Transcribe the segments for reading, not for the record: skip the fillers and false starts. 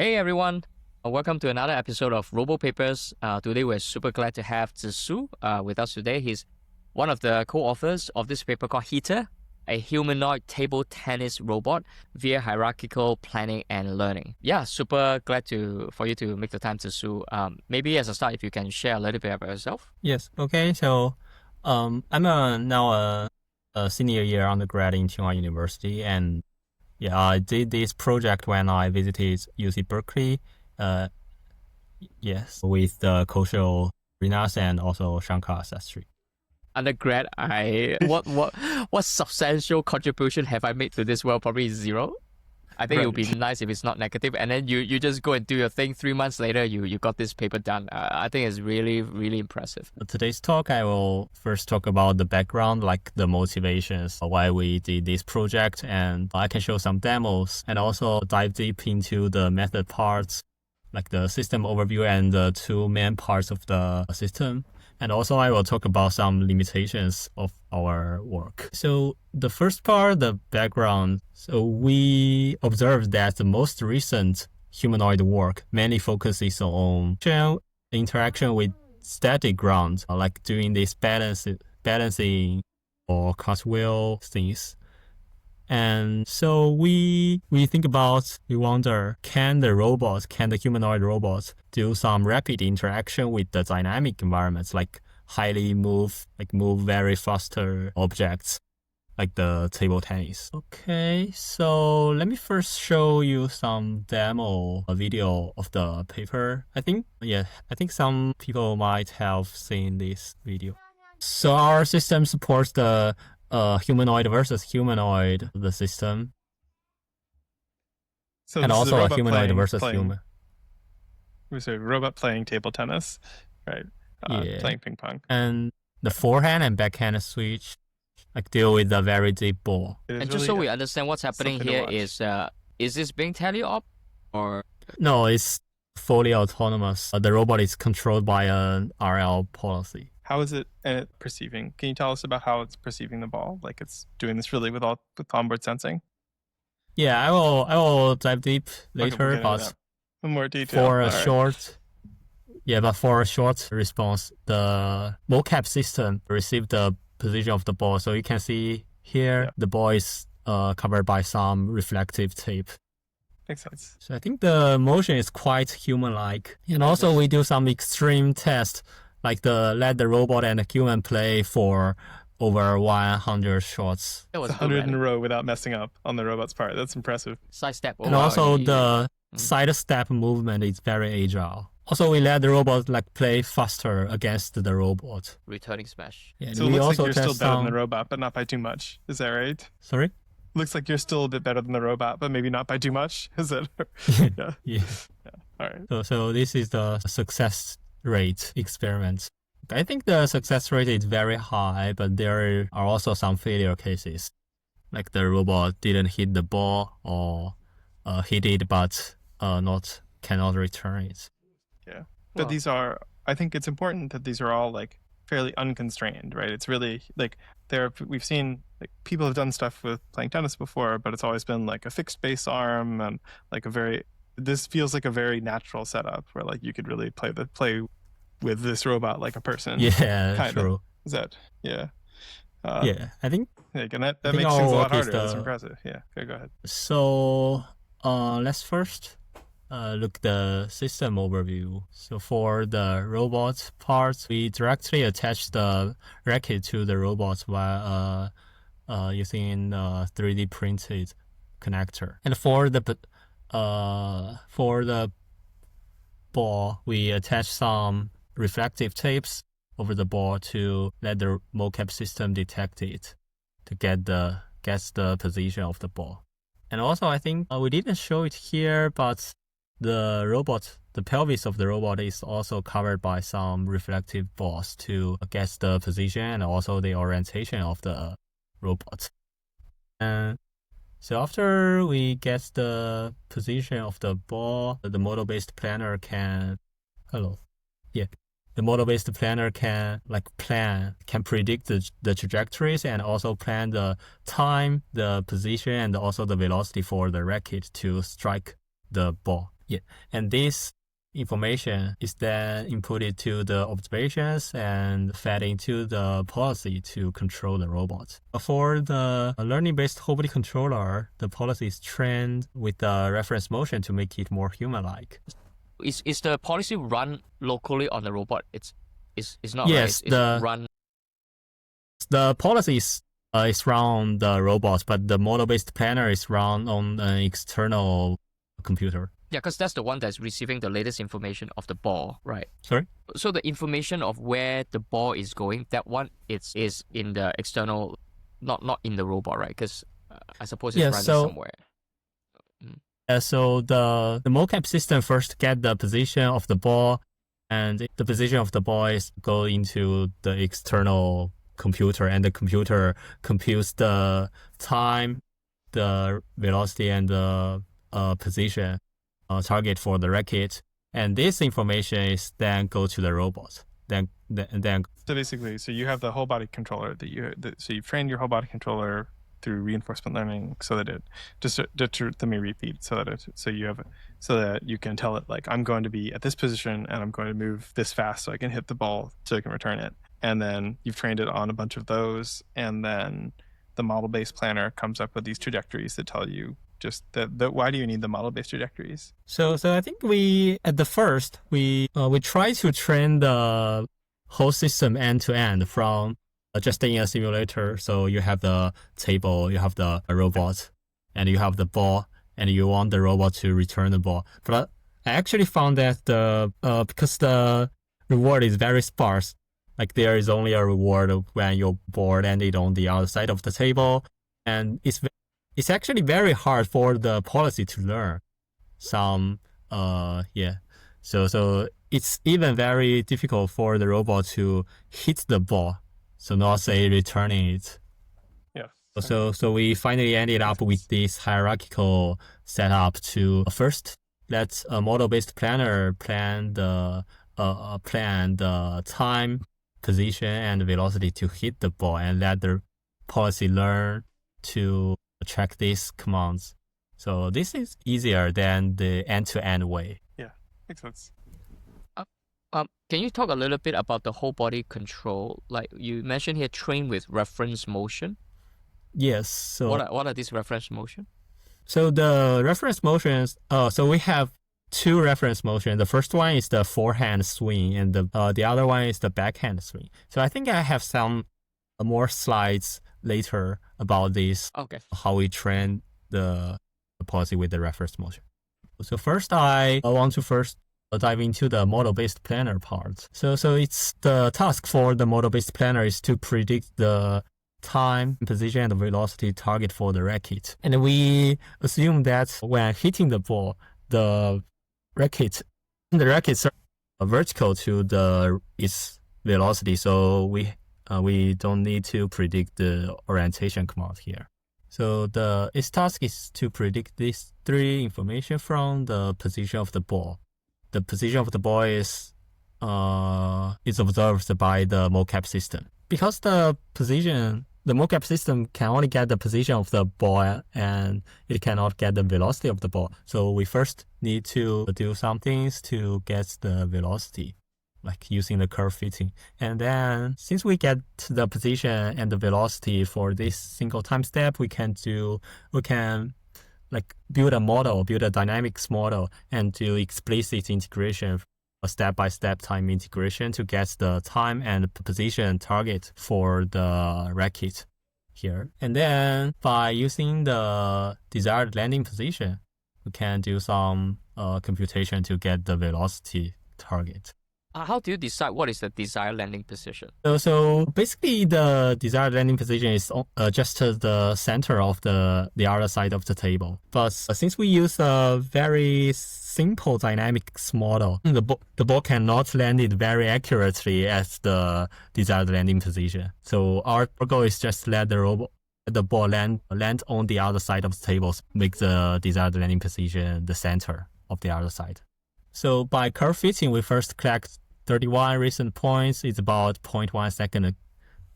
Hey everyone, welcome to another episode of RoboPapers. Today we're super glad to have Zhi Su with us today. He's one of the co-authors of this paper called HITTER, a humanoid table tennis robot via hierarchical planning and learning. Yeah, super glad for you to make the time, Zhi Su. Maybe as a start, if you can share a little bit about yourself. Yes. Okay. So, I'm now a senior year undergrad in Tsinghua University, and I did this project when I visited UC Berkeley. Yes, with the cultural arenas and also Shankar Sastry. Undergrad, what substantial contribution have I made to this world? Probably zero. I think it would be nice if it's not negative. And then you just go and do your thing. 3 months later, you got this paper done. I think it's really, really impressive. Today's talk, I will first talk about the background, like the motivations, why we did this project, and I can show some demos and also dive deep into the method parts, like the system overview and the two main parts of the system. And also I will talk about some limitations of our work. So the first part, the background. So we observed that the most recent humanoid work mainly focuses on interaction with static ground, like doing this balancing or cartwheel things. And so we wonder, can the humanoid robots do some rapid interaction with the dynamic environments, like move very faster objects, like the table tennis. Okay, so let me first show you some demo video of the paper. I think some people might have seen this video. So our system supports the humanoid versus humanoid, the system. So and also a humanoid versus playing, human. So robot playing table tennis, right? Playing ping pong. And the forehand and backhand switch, like deal with a very deep ball. And just so we understand what's happening here is this being tele-op or? No, it's fully autonomous. The robot is controlled by an RL policy. How is it perceiving? Can you tell us about how it's perceiving the ball? Like it's doing this really with onboard sensing? Yeah, I will dive deep later, okay, but in more detail. For a short response, the mocap system received the position of the ball. So you can see here, the ball is covered by some reflective tape. Makes sense. So I think the motion is quite human-like. And also we do some extreme tests, like let the robot and the human play for over 100 shots. It was 100 in a row without messing up on the robot's part. That's impressive. Side step. And also the side step movement is very agile. Also, we let the robot play faster against the robot. Returning smash. Yeah, so it looks like you're still better than the robot, but not by too much. Is that right? Sorry? Looks like you're still a bit better than the robot, but maybe not by too much. Is it? Yeah. All right. So this is the success rate experiment. I think the success rate is very high, but there are also some failure cases. Like the robot didn't hit the ball or hit it but cannot return it. Yeah. But I think it's important that these are all fairly unconstrained, right? It's really we've seen people have done stuff with playing tennis before, but it's always been a fixed base arm and this feels like a very natural setup where you could really play with this robot like a person. Yeah, kind true. Of. Is that, yeah. I think. And that makes things a lot harder. That's impressive. Yeah, okay, go ahead. So let's first look the system overview. So for the robot parts, we directly attach the racket to the robot via using 3D printed connector. And for the ball, we attach some reflective tapes over the ball to let the mocap system detect it to get the position of the ball. And also, I think we didn't show it here, but the pelvis of the robot is also covered by some reflective balls to get the position and also the orientation of the robot. And so after we get the position of the ball, the model-based planner can predict the trajectories and also plan the time, the position, and also the velocity for the racket to strike the ball. Yeah, and this information is then inputted to the observations and fed into the policy to control the robot. For the learning-based whole body controller, the policy is trained with the reference motion to make it more human-like. Is the policy run locally on the robot? It's not, yes, right? It's run. The policy is run on the robot, but the model-based planner is run on an external computer. Yeah, because that's the one that's receiving the latest information of the ball, right? Sorry? So the information of where the ball is going, that one is in the external, not in the robot, right? Because I suppose it's running somewhere. So the mocap system first get the position of the ball, and the position of the ball is go into the external computer, and the computer computes the time, the velocity, and the position target for the racket, and this information is then go to the robot. Then So basically, so you have the whole body controller so you've trained your whole body controller through reinforcement learning so that it let me repeat so that you can tell it, like, I'm going to be at this position and I'm going to move this fast so I can hit the ball so I can return it. And then you've trained it on a bunch of those, and then the model-based planner comes up with these trajectories that tell you just why do you need the model-based trajectories? So I think we try to train the whole system end to end from just in a simulator. So you have the table, you have the robot, and you have the ball, and you want the robot to return the ball. But I actually found that because the reward is very sparse, like there is only a reward when your ball landed on the other side of the table, and it's actually very hard for the policy to learn some, So it's even very difficult for the robot to hit the ball, so not say returning it. Yeah. So we finally ended up with this hierarchical setup to first let a model-based planner plan the time, position, and velocity to hit the ball, and let the policy learn to track these commands. So this is easier than the end-to-end way. Yeah, makes sense. Can you talk a little bit about the whole body control? Like you mentioned here, train with reference motion. Yes. So what are these reference motion? So the reference motions. So we have two reference motions. The first one is the forehand swing, and the other one is the backhand swing. So I think I have some more slides later about this. Okay. How we train the policy with the reference motion. So first, I want to dive into the model-based planner part. So it's the task for the model-based planner is to predict the time, position, and velocity target for the racket. And we assume that when hitting the ball, the rackets are vertical to its velocity. So we don't need to predict the orientation command here. So its task is to predict these three information from the position of the ball. The position of the ball is observed by the mocap system. Because the mocap system can only get the position of the ball and it cannot get the velocity of the ball. So we first need to do some things to get the velocity, like using the curve fitting. And then since we get the position and the velocity for this single time step, we can build a dynamics model and do explicit integration, a step-by-step time integration to get the time and position target for the racket here. And then by using the desired landing position, we can do some computation to get the velocity target. How do you decide what is the desired landing position? So basically, the desired landing position is just the center of the other side of the table. But since we use a very simple dynamics model, the ball cannot land it very accurately at the desired landing position. So our goal is just let the ball land on the other side of the table, make the desired landing position the center of the other side. So by curve fitting, we first collect 31 recent points. It's about 0.1 second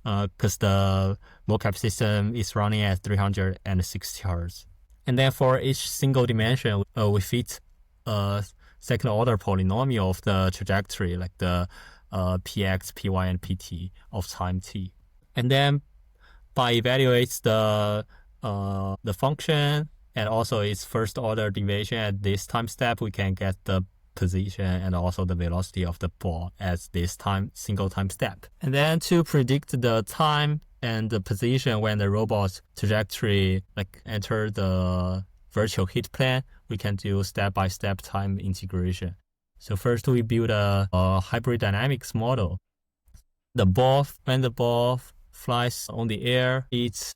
because the mocap system is running at 360 Hz. And then for each single dimension, we fit second order polynomial of the trajectory, like the px, py, and pt of time t. And then by evaluates the function and also its first order deviation at this time step, we can get the position and also the velocity of the ball at this single time step. And then to predict the time and the position when the robot's trajectory enter the virtual hit plane, we can do step-by-step time integration. So first we build a hybrid dynamics model. When the ball flies on the air, it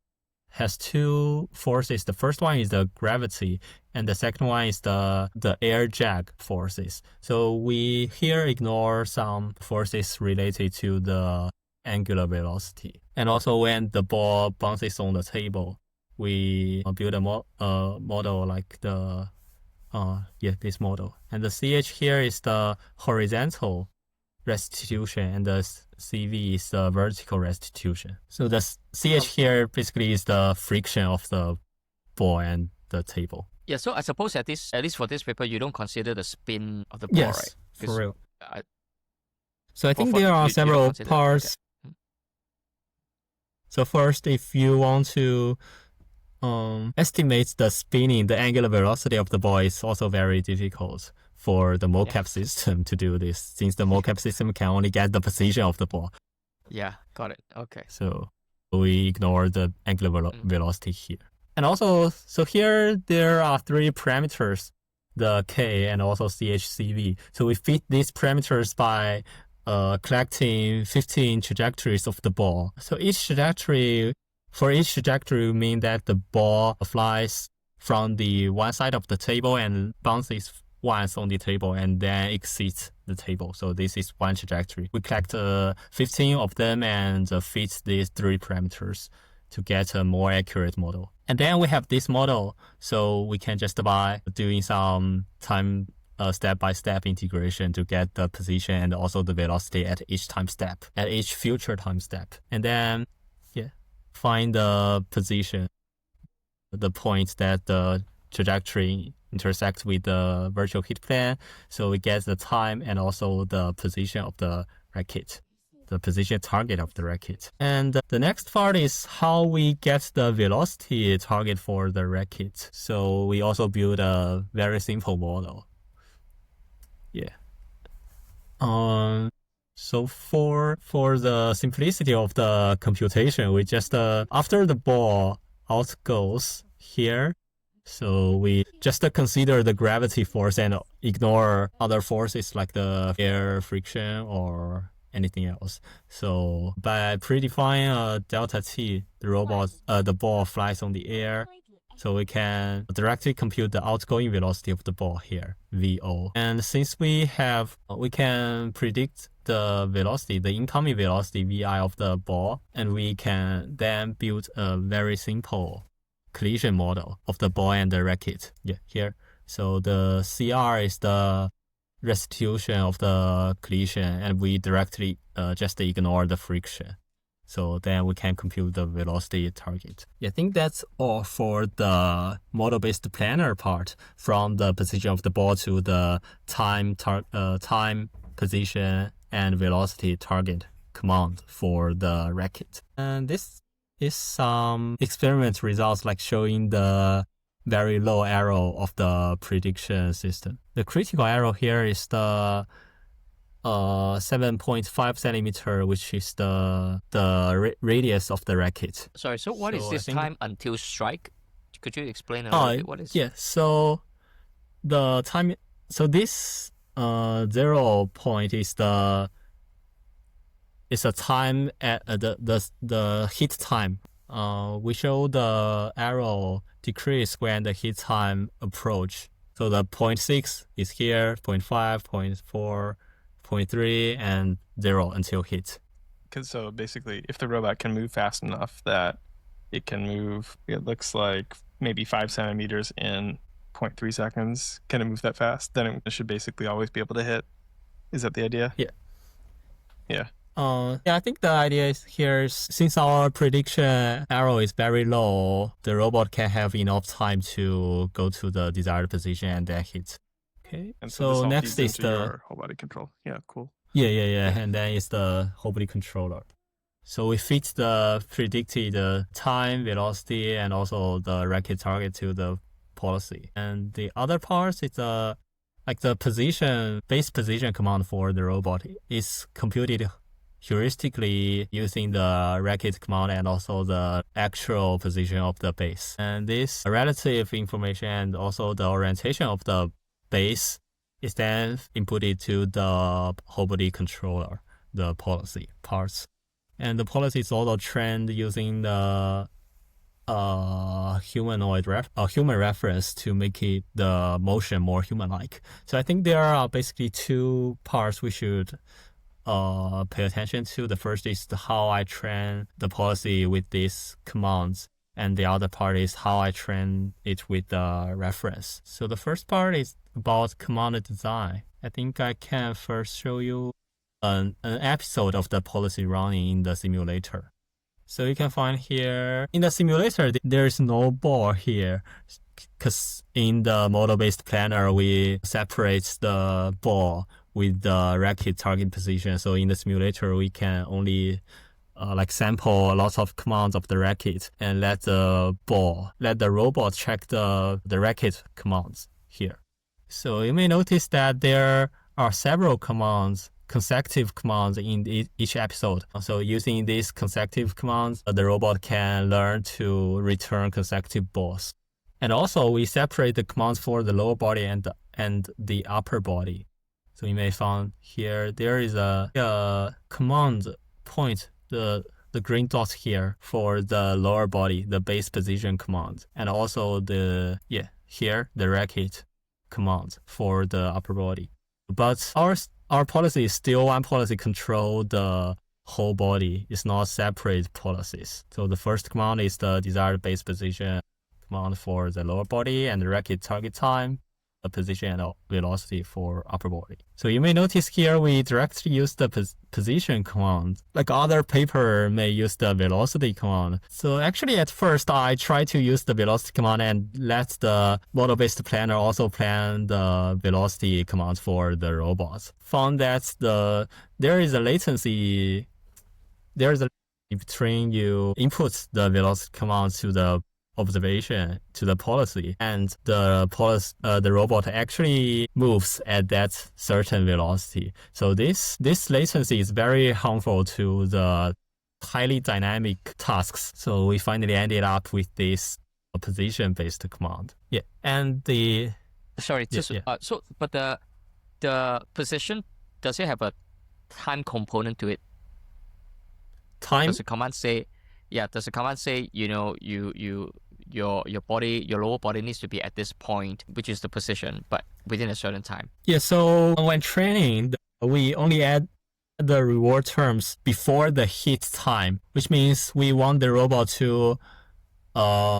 has two forces. The first one is the gravity, and the second one is the air drag forces. So we here ignore some forces related to the angular velocity. And also when the ball bounces on the table, we build a model like this model. And the CH here is the horizontal restitution, and the CV is the vertical restitution. So the CH here basically is the friction of the ball and the table. Yeah, so I suppose at least for this paper, you don't consider the spin of the ball, yes, right? For real. So I think there are several parts. Okay. So first, if you want to estimate the spinning, the angular velocity of the ball is also very difficult for the mocap system to do this, since the mocap system can only get the position of the ball. Yeah, got it. Okay. So we ignore the angular velocity here. And also, so here there are three parameters, the K and also CHCV. So we fit these parameters by collecting 15 trajectories of the ball. So for each trajectory, we mean that the ball flies from the one side of the table and bounces once on the table and then exceeds the table. So this is one trajectory. We collect 15 of them and fit these three parameters to get a more accurate model. And then we have this model, so we can just by doing some time step-by-step integration to get the position and also the velocity at each time step, at each future time step. And then find the position, the point that the trajectory intersects with the virtual hit plane. So we get the time and also the position of the racket, the position target of the racket. And the next part is how we get the velocity target for the racket. So we also build a very simple model. So for the simplicity of the computation, we just after the ball out goes here, so we just consider the gravity force and ignore other forces like the air friction or anything else. So by predefining a delta t, the ball flies on the air. So we can directly compute the outgoing velocity of the ball here, VO. And since we can predict the velocity, the incoming velocity, VI of the ball, and we can then build a very simple collision model of the ball and the racket. Here. So the CR is the restitution of the collision, and we directly just ignore the friction. So then we can compute the velocity target. I think that's all for the model-based planner part, from the position of the ball to the time, position, and velocity target command for the racket. And this is some experiment results like showing the very low error of the prediction system. The critical error here is the 7.5 centimeter, which is the radius of the racket. Sorry, so what is this time until strike? Could you explain a little bit what is? Yeah, so the time, so this 0 point is a time at the hit time. We show the arrow decrease when the hit time approach. So the 0.6 is here, 0.5, 0.4, 0.3, and 0 until hit. So basically, if the robot can move fast enough that it can move, it looks like maybe 5 centimeters in 0.3 seconds. Can it move that fast? Then it should basically always be able to hit. Is that the idea? Yeah. Yeah. I think the idea is here is, since our prediction error is very low, the robot can have enough time to go to the desired position and then hit. Okay. And So this all next feeds is into the your whole body control. Yeah, cool. yeah. And then it's the whole body controller. So we fit the predicted time, velocity, and also the racket target to the policy. And the other parts is like the base position command for the robot is computed heuristically using the racket command and also the actual position of the base. And this relative information and also the orientation of the base is then inputted to the whole body controller, the policy parts. And the policy is also trained using the human reference to make it the motion more human-like. So I think there are basically two parts we should pay attention to. The first is how I train the policy with these commands, and the other part is how I train it with the reference. So the first part is about command design. I think I can first show you an episode of the policy running in the simulator. So you can find here in the simulator there is no ball here, because in the model-based planner we separate the ball with the racket target position. So in the simulator we can only sample lots of commands of the racket and let the robot check the racket commands here. So you may notice that there are several consecutive commands in each episode. So using these consecutive commands, the robot can learn to return consecutive balls. And also we separate the commands for the lower body and the upper body. So you may find here there is a command point, the green dot here for the lower body, the base position command, and also the racket command for the upper body. But our policy is still one policy control the whole body. It's not separate policies. So the first command is the desired base position command for the lower body and the racket target time, the position and velocity for upper body. So you may notice here we directly use the position command. Like other paper may use the velocity command. So actually at first I tried to use the velocity command and let the model-based planner also plan the velocity command for the robots. Found that there is a latency between you input the velocity command to the observation to the policy, and the robot actually moves at that certain velocity. So this latency is very harmful to the highly dynamic tasks. So we finally ended up with this position-based command. Yeah, and the sorry. But the position, does it have a time component to it? Time. Does the command say? Yeah. Does the command say your lower body needs to be at this point, which is the position, but within a certain time? Yeah, so when training, we only add the reward terms before the hit time, which means we want the robot to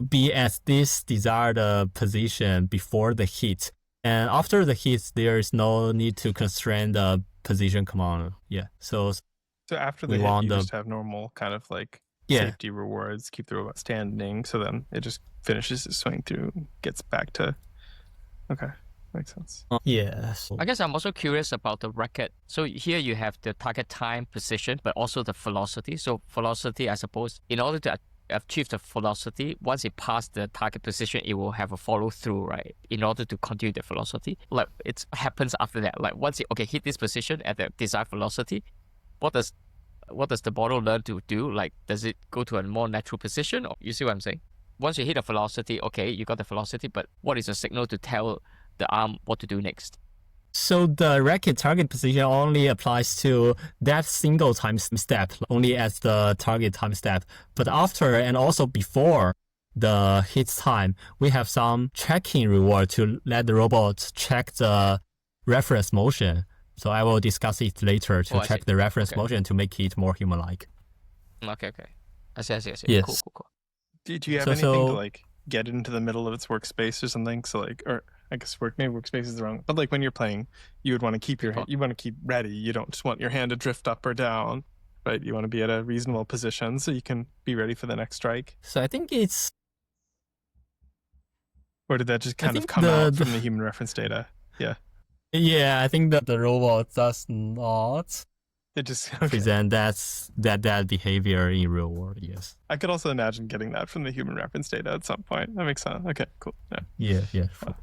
be at this desired position before the hit. And after the hit, there is no need to constrain the position command. Yeah, so after the hit, you just have normal kind of safety rewards, keep the robot standing, so then it just finishes its swing through, gets back to... Okay, makes sense. Yes. I guess I'm also curious about the racket. So here you have the target time, position, but also the velocity. So velocity, I suppose, in order to achieve the velocity, once it passed the target position, it will have a follow through, right? In order to continue the velocity. Like it happens after that. Like once it hit this position at the desired velocity, what does the model learn to do? Like, does it go to a more natural position? Or you see what I'm saying? Once you hit a velocity, okay, you got the velocity, but what is the signal to tell the arm what to do next? So the racket target position only applies to that single time step, only as the target time step. But after and also before the hit time, we have some tracking reward to let the robot check the reference motion. So I will discuss it later to check the reference motion to make it more human-like. Okay. I see. Yes. Cool. Do you have anything to get it into the middle of its workspace or something? So or I guess maybe workspace is wrong. But when you're playing, you would want to keep you want to keep ready. You don't just want your hand to drift up or down, right? You want to be at a reasonable position so you can be ready for the next strike. So I think it's... Or did that just kind of come out from the human reference data? Yeah. Yeah, I think that the robot does not It just okay. present that behavior in real world. Yes. I could also imagine getting that from the human reference data at some point. That makes sense. Okay, cool. Yeah. Sure.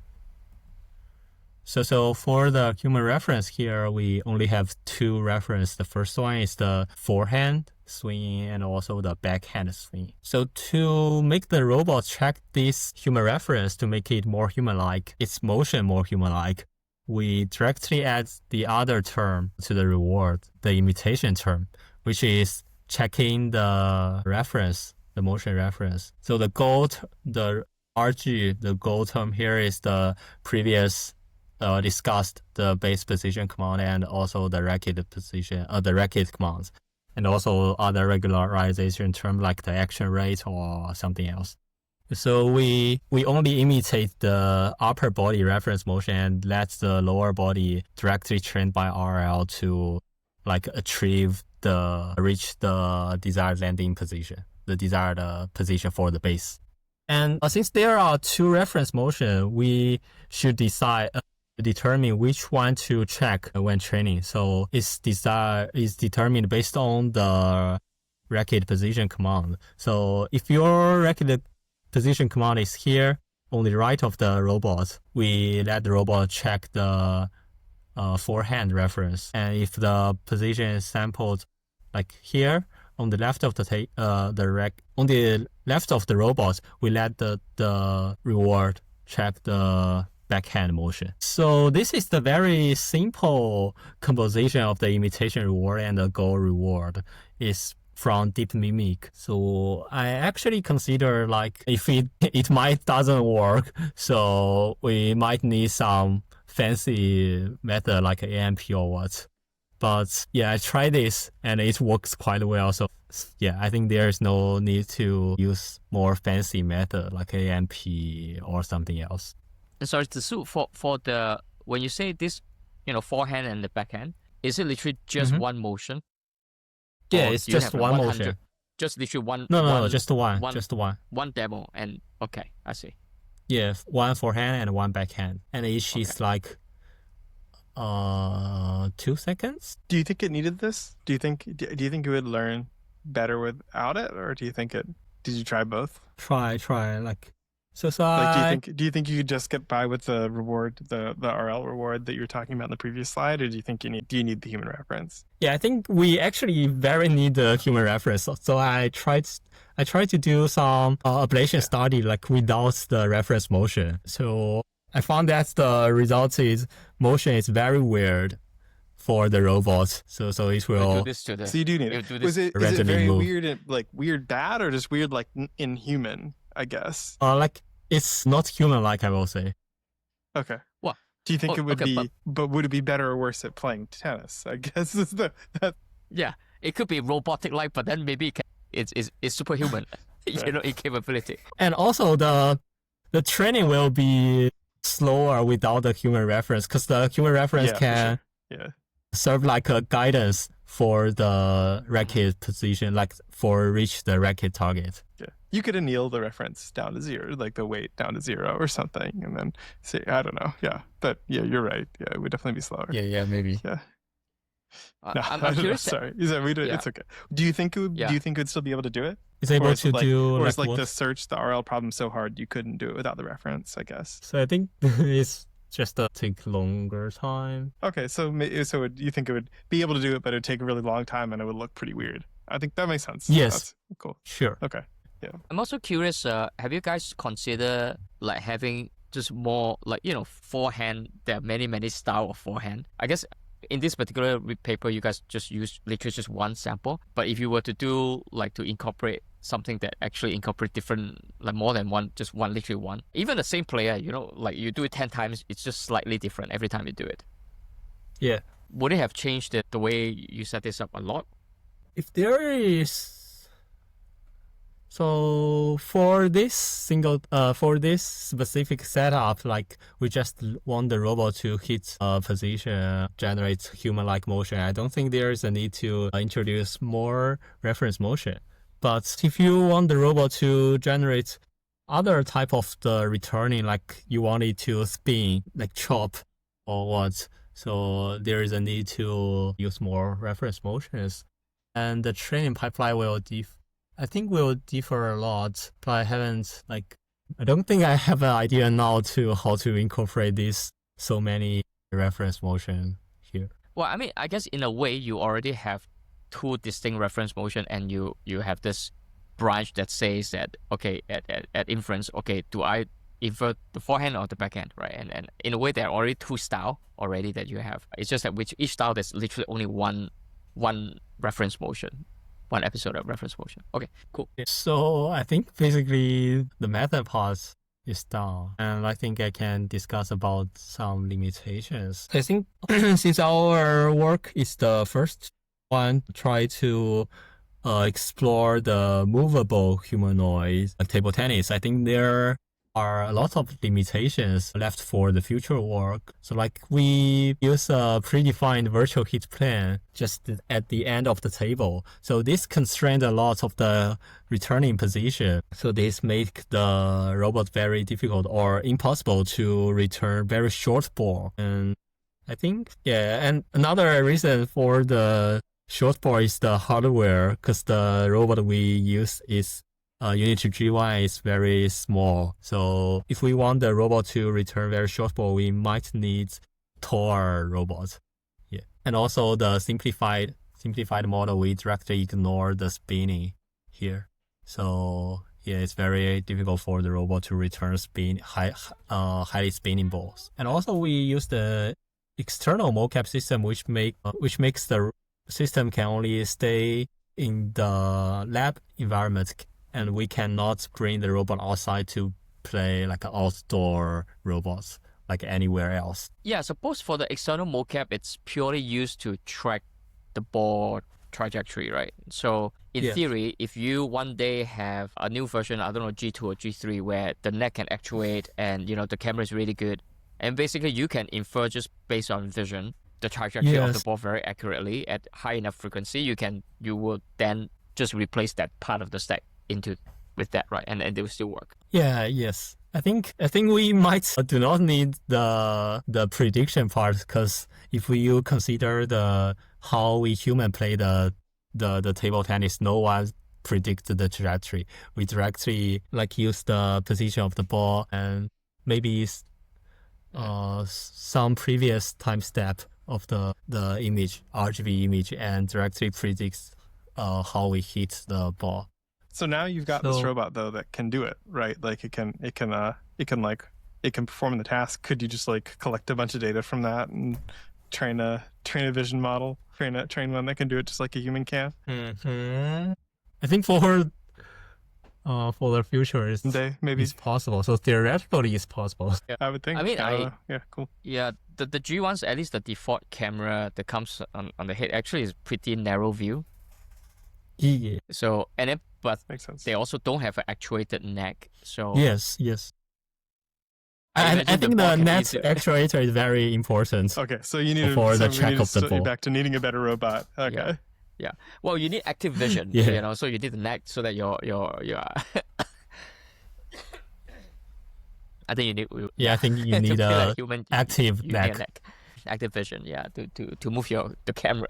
So for the human reference here, we only have two reference. The first one is the forehand swing and also the backhand swing. So to make the robot check this human reference to make it more human-like, its motion more human-like, we directly add the other term to the reward, the imitation term, which is checking the reference, the motion reference. So the goal, the RG, the goal term here is the previous discussed the base position command and also the racket position, the racket commands, and also other regularization terms like the action rate or something else. So we only imitate the upper body reference motion and let the lower body directly trained by RL to like reach the desired landing position, the desired position for the base. And since there are two reference motion, we should determine which one to check when training. So it's determined based on the racket position command. So if your racket position command is here on the right of the robot, we let the robot check the forehand reference. And if the position is sampled like here on the left of on the left of the robot, we let the reward check the backhand motion. So this is the very simple composition of the imitation reward and the goal reward is from deep mimic. So I actually consider like if it might doesn't work, so we might need some fancy method like AMP or what. But yeah, I tried this and it works quite well. So yeah, I think there's no need to use more fancy method like AMP or something else. Sorry, Zhi Su, for the when you say this, forehand and the backhand, is it literally just one motion? Yeah, it's just one motion. Just literally one. No, just one. Just one. One demo, and okay, I see. Yeah, one forehand and one backhand, and each is like 2 seconds. Do you think it needed this? Do you think it would learn better without it, or do you think it? Did you try both? Try like. So do you think you could just get by with the reward, the RL reward that you were talking about in the previous slide, or do you need the human reference? Yeah, I think we actually very need the human reference. So I tried to do some ablation study like without the reference motion. So I found that the result is motion is very weird for the robot. So it will. Do this to the, so you do need it. Is it very weird and like weird bad, or just weird like inhuman? I guess. Like it's not human-like, I will say. Okay. What? Do you think it would be? But would it be better or worse at playing tennis? I guess is that. Yeah, it could be robotic-like, but then maybe it's superhuman, in capability. And also the training will be slower without the human reference, because the human reference can serve like a guidance for the racket position, like for reach the racket target. Yeah. You could anneal the reference down to 0, like the weight down to 0 or something, and then say, I don't know. Yeah, but yeah, you're right. Yeah, it would definitely be slower. Yeah, maybe. Yeah. No, I'm curious. Sorry, it's okay. Do you think it would? Do you think it would still be able to do it? It's able to do. Or is like the search, the RL problem so hard you couldn't do it without the reference? I guess. So I think it's just take longer time. Okay, so you think it would be able to do it, but it would take a really long time and it would look pretty weird. I think that makes sense. Yes. That's cool. Sure. Okay. Yeah. I'm also curious, have you guys considered like having just more like, forehand? There are many style of forehand. I guess in this particular paper, you guys just use literally just one sample. But if you were to do like to incorporate something that actually incorporate different, like more than one, just one, literally one. Even the same player, like you do it 10 times, it's just slightly different every time you do it. Yeah. Would it have changed the way you set this up a lot? If there is. So for this specific setup, like we just want the robot to hit a position, generate human-like motion. I don't think there is a need to introduce more reference motion. But if you want the robot to generate other type of the returning, like you want it to spin, like chop, or what. So there is a need to use more reference motions. And the training pipeline will differ a lot, but I don't think I have an idea now to how to incorporate this so many reference motion here. Well, I mean, I guess in a way you already have two distinct reference motion, and you have this branch that says that, okay, at inference, okay, do I infer the forehand or the backhand, right? And in a way there are already two style already that you have. It's just that each style there's literally only one reference motion, one episode of reference motion. Okay, cool. So I think basically the method part is done, and I think I can discuss about some limitations. I think since our work is the first one, try to explore the movable humanoid like table tennis. I think there are a lot of limitations left for the future work. So like we use a predefined virtual hit plan just at the end of the table. So this constrained a lot of the returning position. So this make the robot very difficult or impossible to return very short ball. And I think, and another reason for the short ball is the hardware, because the robot we use is Unity G1 is very small. So if we want the robot to return very short ball, we might need taller robots. Yeah. And also the simplified model, we directly ignore the spinning here. So yeah, it's very difficult for the robot to return highly spinning balls. And also we use the external mocap system, which makes the system can only stay in the lab environment, and we cannot bring the robot outside to play like outdoor robots like anywhere else. Yeah, suppose for the external mocap, it's purely used to track the ball trajectory, right? So in theory, if you one day have a new version, I don't know, G2 or G3, where the neck can actuate and, the camera is really good, and basically you can infer just based on vision the trajectory of the ball very accurately at high enough frequency, you will then just replace that part of the stack with that, right? And they will still work. Yes. I think we might do not need the prediction part, because if you consider how we human play the table tennis, no one predicts the trajectory. We directly use the position of the ball and maybe some previous time step of the image, RGB image, and directly predicts how we hit the ball. So now you've got this robot though that can do it, right? Like it can perform the task. Could you just collect a bunch of data from that and train a vision model, train one that can do it just like a human can? Mm-hmm. I think for the future, it's possible. So theoretically, it's possible. Yeah, I would think. I mean, yeah, cool. Yeah, the G1s, at least the default camera that comes on the head, actually is pretty narrow view. Yeah. So but makes sense. They also don't have an actuated neck. So yes. I think the neck actuator is very important. Okay, so you need the track of the ball. Back to needing a better robot. Okay. Yeah. Well, you need active vision. So you need the neck so that your I think you need. Yeah, I think you need a human active neck. Active vision, to move the camera,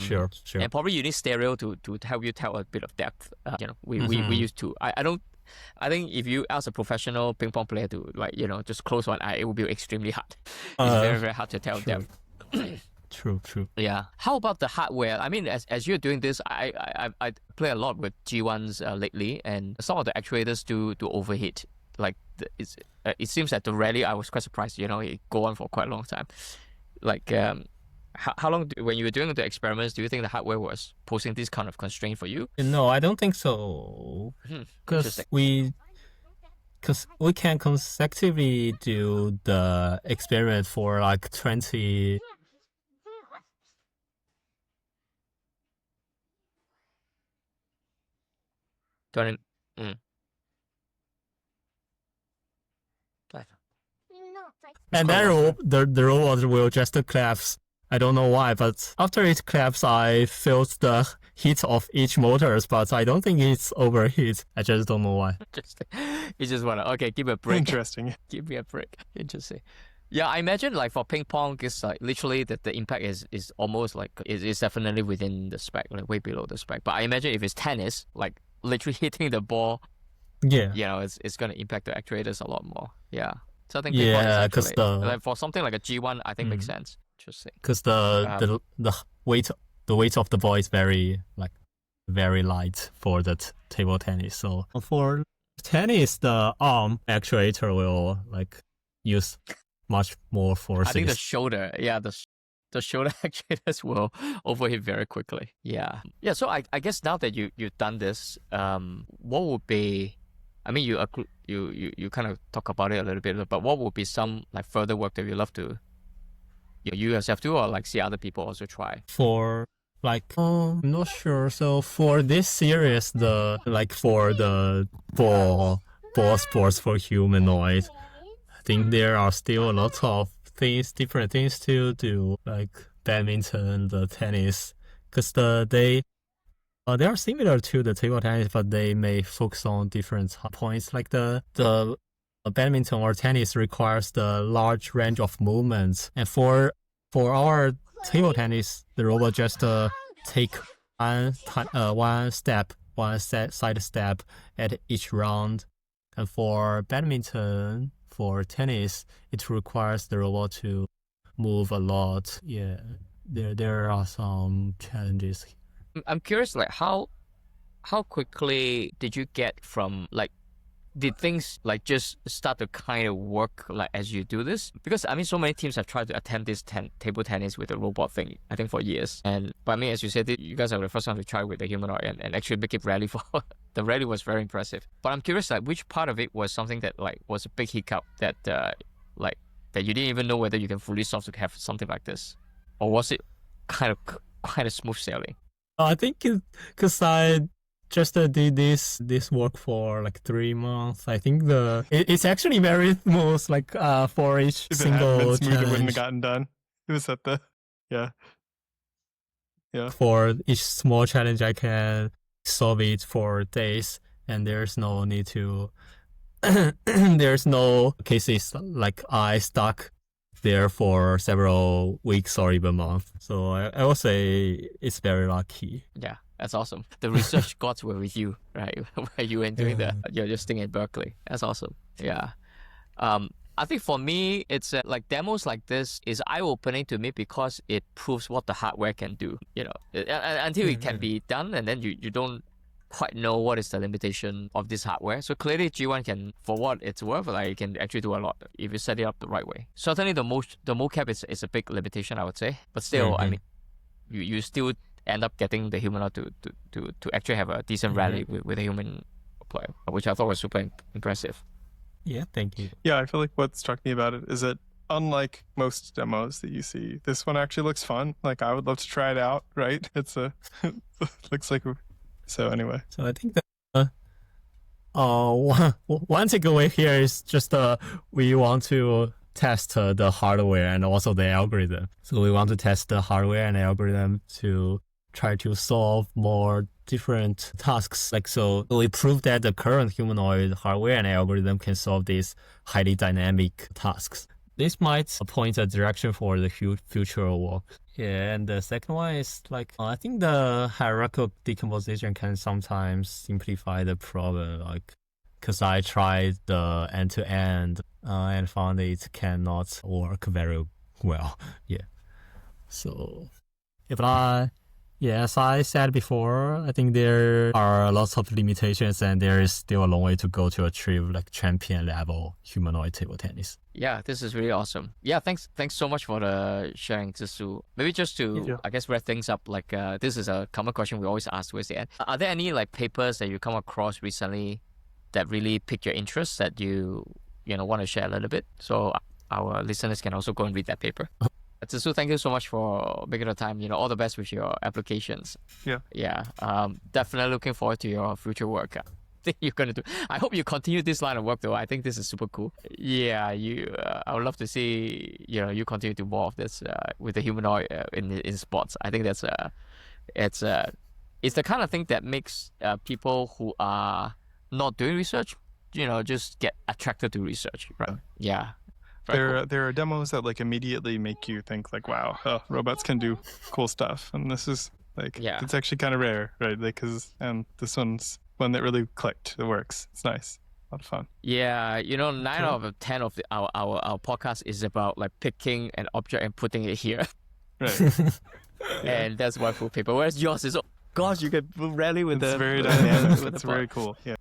Sure. And probably you need stereo to help you tell a bit of depth. We used to. I think if you ask a professional ping pong player to just close one eye, it would be extremely hard. It's very, very hard to tell depth. True. Yeah. How about the hardware? I mean, as you're doing this, I play a lot with G1s lately, and some of the actuators do overheat. It seems that the rally, I was quite surprised. It go on for quite a long time. How long when you were doing the experiments, do you think the hardware was posing this kind of constraint for you? No, I don't think so. Because we can consecutively do the experiment for 20. And then the robot will just collapse. I don't know why, but after it collapsed, I felt the heat of each motors, but I don't think it's overheat. I just don't know why. Interesting. You just want to, okay, give me a break. Interesting. Give me a break. Interesting. Yeah, I imagine like for ping pong, it's like literally the impact is almost like is definitely within the spec, like way below the spec. But I imagine if it's tennis, like literally hitting the ball, Yeah. it's gonna impact the actuators a lot more. Yeah. So I think ping pong is Yeah, because actually like for something like a G1, I think makes mm, sense. Interesting. because Um, the weight of the ball is very like very light for the table tennis. So for tennis, the arm actuator will like use much more I think the forces. shoulder, yeah, the shoulder actuators will overheat very quickly. Yeah, yeah. So I guess now that you've done this, what would be? I mean, you kind of talk about it a little bit, but what would be some like further work that you love to you yourself do, or like see other people also try? For like I'm not sure. So for this series, the like for the ball sports for humanoid, I think there are still a lot of different things to do, like badminton, the tennis, because they are similar to the table tennis, but they may focus on different points. Like the badminton or tennis requires the large range of movements, and for our table tennis, the robot just take one step, side step at each round. And for badminton, for tennis, it requires the robot to move a lot. Yeah, there are some challenges. I'm curious, like how quickly did you get from like did things like just start to kind of work like as you do this? Because I mean, so many teams have tried to attempt this table tennis with a robot thing, I think for years. And but I mean, as you said, you guys are the first one to try with the humanoid and actually make it rally for the rally was very impressive. But I'm curious, like which part of it was something that like was a big hiccup that like that you didn't even know whether you can fully solve to have something like this, or was it kind of smooth sailing? I think because I just did this work for like 3 months. I think it's actually very smooth. Like for each If it hadn't been single smooth, it wouldn't have challenge, gotten done. It was at the yeah. Yeah. for each small challenge, I can solve it for days, and there's no need to. There's no cases like I stuck there for several weeks or even months. So I would say it's very lucky. Yeah, that's awesome. The research gods were with you, right? Where you were doing your thing at Berkeley. That's awesome. Yeah. I think for me, it's like demos like this is eye-opening to me because it proves what the hardware can do. Until it can be done, and then you don't quite know what is the limitation of this hardware. So clearly, G1 can, for what it's worth, like it can actually do a lot if you set it up the right way. Certainly, the mocap is a big limitation, I would say. But still, I mean, you still end up getting the humanoid to actually have a decent rally with a human player, which I thought was super impressive. Yeah, thank you. Yeah, I feel like what struck me about it is that unlike most demos that you see, this one actually looks fun. Like I would love to try it out, right? It's looks like so anyway. So I think that one takeaway here is just we want to test the hardware and also the algorithm. So we want to test the hardware and algorithm to try to solve more different tasks. Like so we proved that the current humanoid hardware and algorithm can solve these highly dynamic tasks. This might point a direction for the future work. Yeah, and the second one is like I think the hierarchical decomposition can sometimes simplify the problem. Like, because I tried the end to end and found it cannot work very well. Yeah. So, as I said before, I think there are lots of limitations and there is still a long way to go to achieve like champion level humanoid table tennis. Yeah, this is really awesome. Yeah, thanks so much for the sharing, Zhi Su. Maybe just to, I guess, wrap things up, like this is a common question we always ask towards the end. Are there any like papers that you come across recently that really piqued your interest that you want to share a little bit? So our listeners can also go and read that paper. Zhi Su, thank you so much for making the time. All the best with your applications. Yeah. Definitely looking forward to your future work. Think you're gonna do. I hope you continue this line of work though. I think this is super cool. Yeah, I would love to see you continue to do more of this with the humanoid in sports. I think that's it's the kind of thing that makes people who are not doing research, just get attracted to research, right? Yeah. There are demos that like immediately make you think like, wow, robots can do cool stuff, and this is like, it's actually kind of rare, right? Like, and this one's one that really clicked. It works. It's nice. A lot of fun. Yeah, 9 out of 10 of our podcast is about like picking an object and putting it here. Right. And that's one full paper. Whereas yours is, gosh, you can rally with it's the... very dynamic. It's very cool. Yeah.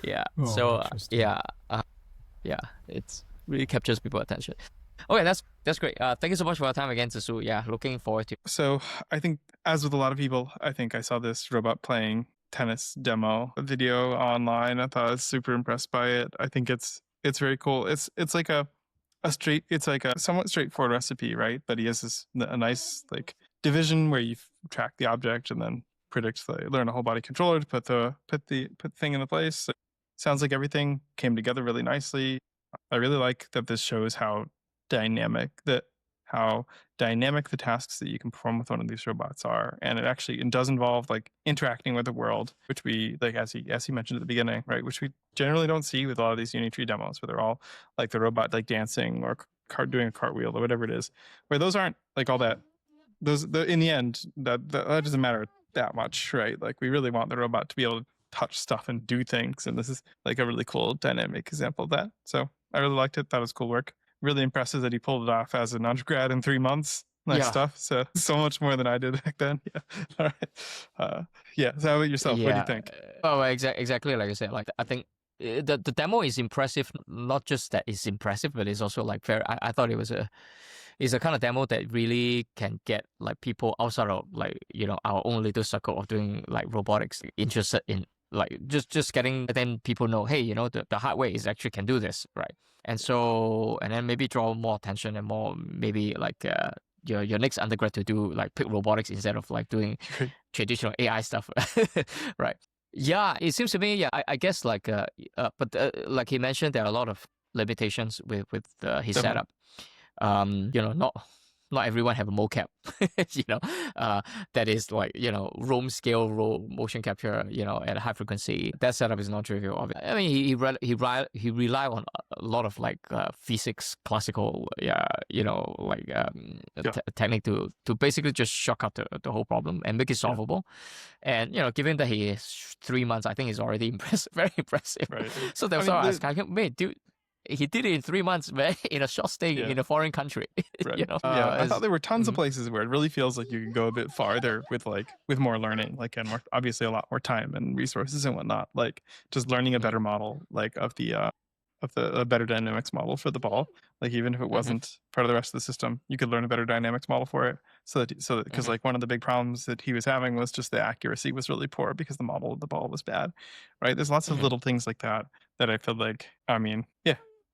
Yeah. Oh, so, it's really captures people's attention. Okay, that's great. Thank you so much for your time again, Zhi Su. Yeah, looking forward to... So I think, as with a lot of people, I think I saw this robot playing tennis demo video online. I thought I was super impressed by it. I think it's very cool. It's like a somewhat straightforward recipe, right? But he has a nice like division where you track the object and then learn a whole body controller to put the thing into place. Sounds like everything came together really nicely. I really like that this shows how dynamic the tasks that you can perform with one of these robots are, and it does involve like interacting with the world, which we like as he mentioned at the beginning, right? Which we generally don't see with a lot of these Unitree demos, where they're all like the robot like dancing or doing a cartwheel or whatever it is, where those aren't like all that. In the end, that doesn't matter that much, right? Like we really want the robot to be able to touch stuff and do things, and this is like a really cool dynamic example of that. So I really liked it. That was cool work. Really impressive that he pulled it off as an undergrad in 3 months. Nice stuff. So much more than I did back then. Yeah. All right. So how about yourself? What do you think? Oh, exactly. Like I said, like I think the demo is impressive. Not just that it's impressive, but it's also like very. I thought it's a kind of demo that really can get like people outside of like our own little circle of doing like robotics interested in like just getting then people know, hey, the hardware is actually can do this, right? And then maybe draw more attention and more maybe like your next undergrad to do like pick robotics instead of like doing traditional AI stuff, right? Yeah, it seems to me. Yeah, I guess like but like he mentioned, there are a lot of limitations with his setup. Not everyone have a mocap, that is like, roam scale, motion capture, at a high frequency. That setup is not trivial. I mean, he rely on a lot of like physics, classical, technique to basically just shock out the whole problem and make it solvable. And given that he is 3 months, I think is already impressive, very impressive. Right. So that's why I was asking, man, dude. He did it in 3 months, man, in a short stay in a foreign country. Right. I thought there were tons of places where it really feels like you can go a bit farther with more learning, like, and more, obviously a lot more time and resources and whatnot. Like just learning a better model, like of the better dynamics model for the ball. Like even if it wasn't part of the rest of the system, you could learn a better dynamics model for it. So that because like one of the big problems that he was having was just the accuracy was really poor because the model of the ball was bad. Right. There's lots of little things like that I feel like,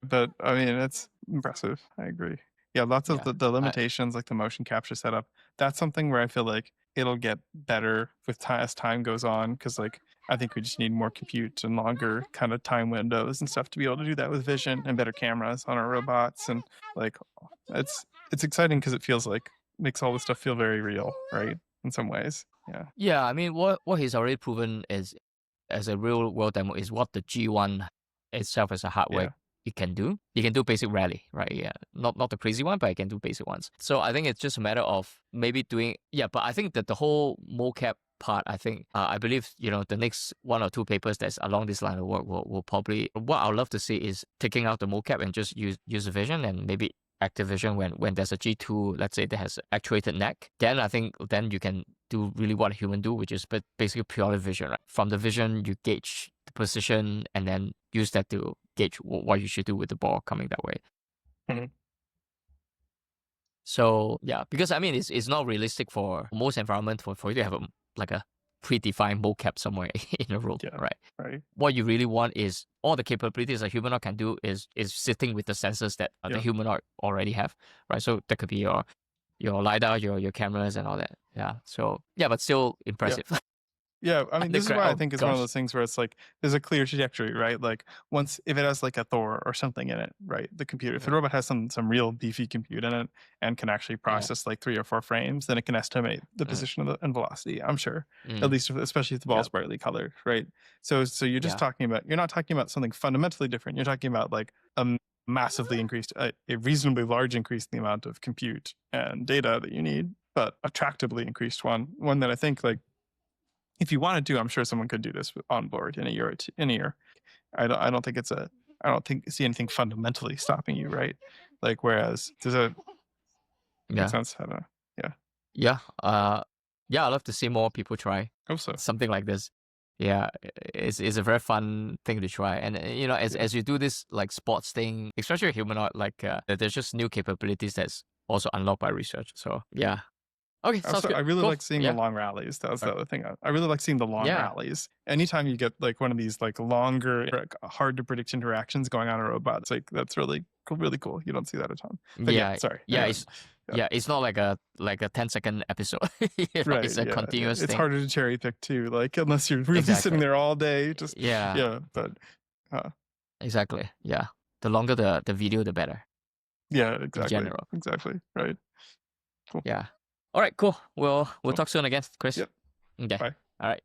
but I mean, it's impressive. I agree. Yeah, lots of the limitations, like the motion capture setup. That's something where I feel like it'll get better with as time goes on, because like I think we just need more compute and longer kind of time windows and stuff to be able to do that with vision and better cameras on our robots. And like it's exciting because it feels like makes all this stuff feel very real, right? In some ways. Yeah. Yeah, I mean, what he's already proven is as a real world demo is what the G1 itself as a hardware. It can do. You can do basic rally, right? Yeah, not the crazy one, but I can do basic ones. So I think it's just a matter of maybe doing. Yeah, but I think that the whole mocap part, I think, I believe, the next 1 or 2 papers that's along this line of work will probably. What I'd love to see is taking out the mocap and just use the vision and maybe active vision when there's a G2, let's say, that has actuated neck. Then I think you can do really what a human do, which is basically purely vision. Right? From the vision, you gauge the position and then use that to gauge what you should do with the ball coming that way. Mm-hmm. So yeah, because I mean it's not realistic for most environment for you to have a predefined mocap somewhere in a room, right? Right. What you really want is all the capabilities a humanoid can do is sitting with the sensors that the humanoid already have, right? So that could be your LiDAR, your cameras and all that. Yeah. So yeah, but still impressive. Yeah, I mean, this is why I think it's one of those things where it's like there's a clear trajectory, right? Like once if it has like a Thor or something in it, right? The computer, if the robot has some real beefy compute in it and can actually process like 3 or 4 frames, then it can estimate the position of and velocity. I'm sure, at least especially if the ball's brightly colored, right? So you're just you're not talking about something fundamentally different. You're talking about like massively increased, a reasonably large increase in the amount of compute and data that you need, but attractively increased one that I think, like, if you wanted to, I'm sure someone could do this on board in a year or two, in a year. I don't think see anything fundamentally stopping you, right? Like, whereas there's a Yeah. makes sense. I don't know. Yeah. Yeah. Yeah, I'd love to see more people try Hope so. something like this. Yeah, it's a very fun thing to try. And you know, as you do this like sports thing, especially humanoid, like there's just new capabilities that's also unlocked by research. So yeah. Okay, sounds Also, good. I really Cool. like seeing Yeah. the long rallies. That was the Okay. other thing. I really like seeing the long Yeah. rallies. Anytime you get like one of these like longer, like, hard to predict interactions going on in a robot, it's like that's really cool. Really cool. You don't see that a ton. But yeah, sorry. Yeah, Anyway. it's not like a 10-second episode. You know, Right. it's a continuous It's thing. harder to cherry pick too. Like unless you're really sitting there all day, just Yeah. But Exactly. Yeah. The longer the video, the better. yeah, exactly. In general. Exactly. Right. Cool. Yeah. All right. Cool. We'll talk soon again, Chris. Yep. Okay. Bye. All right.